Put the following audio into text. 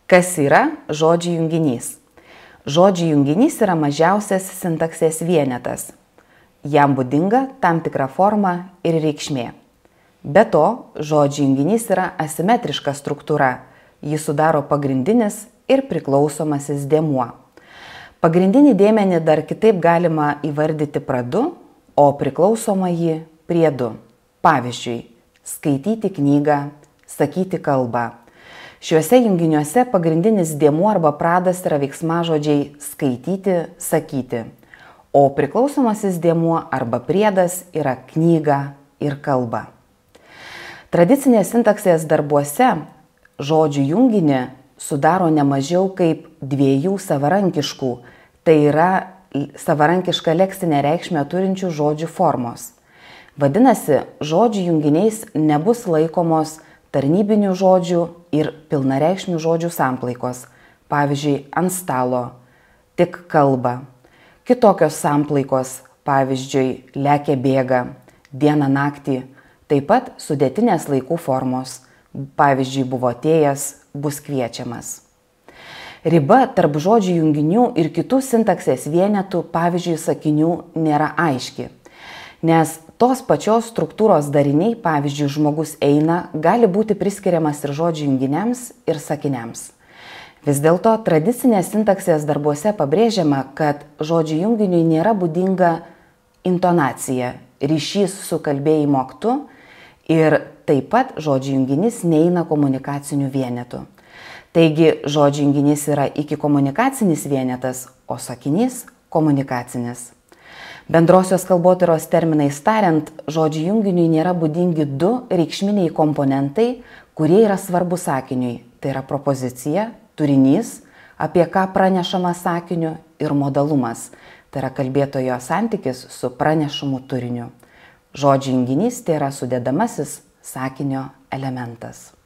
Kas yra žodžių junginys? Žodžių junginys yra mažiausias sintaksės vienetas. Jam būdinga tam tikra forma ir reikšmė. Be to, žodžių junginys yra asimetriška struktūra. Jį sudaro pagrindinis ir priklausomasis dėmuo. Pagrindinį dėmenį dar kitaip galima įvardyti pradu, o priklausomąjį priedu. Pavyzdžiui, skaityti knygą, sakyti kalbą. Šiuose junginiuose pagrindinis dėmuo arba pradas yra veiksmažodžiai skaityti, sakyti, o priklausomasis dėmuo arba priedas yra knyga ir kalba. Tradicinės sintaksės darbuose žodžių junginį sudaro ne mažiau kaip dviejų savarankiškų, tai yra savarankišką leksinę reikšmę turinčių žodžių formos. Vadinasi, žodžių junginiais nebus laikomos tarnybinių žodžių ir pilnareikšmių žodžių samplaikos, pavyzdžiui, ant stalo, tik kalba. Kitokios samplaikos, pavyzdžiui, lekia bėga, diena naktį, taip pat sudėtinės laikų formos, pavyzdžiui, buvo atėjęs, bus kviečiamas. Riba tarp žodžių junginių ir kitų sintaksės vienetų, pavyzdžiui, sakinių, nėra aiški, nes tos pačios struktūros dariniai, pavyzdžiui, žmogus eina, gali būti priskiriamas ir žodžių junginiams ir sakiniams. Vis dėlto tradicinės sintaksės darbuose pabrėžiama, kad žodžių junginiui nėra būdinga intonacija, ryšys su kalbėjimo aktu ir taip pat žodžių junginys neina komunikaciniu vienetu. Taigi žodžių junginys yra ikikomunikacinis vienetas, o sakinys komunikacinis. Bendrosios kalbotyros terminais tariant, žodžių junginiui nėra būdingi du reikšminiai komponentai, kurie yra svarbus sakiniui. Tai yra propozicija, turinys, apie ką pranešama sakiniu, ir modalumas. Tai yra kalbėtojo santykis su pranešamu turiniu. Žodžių junginys tai yra sudedamasis sakinio elementas.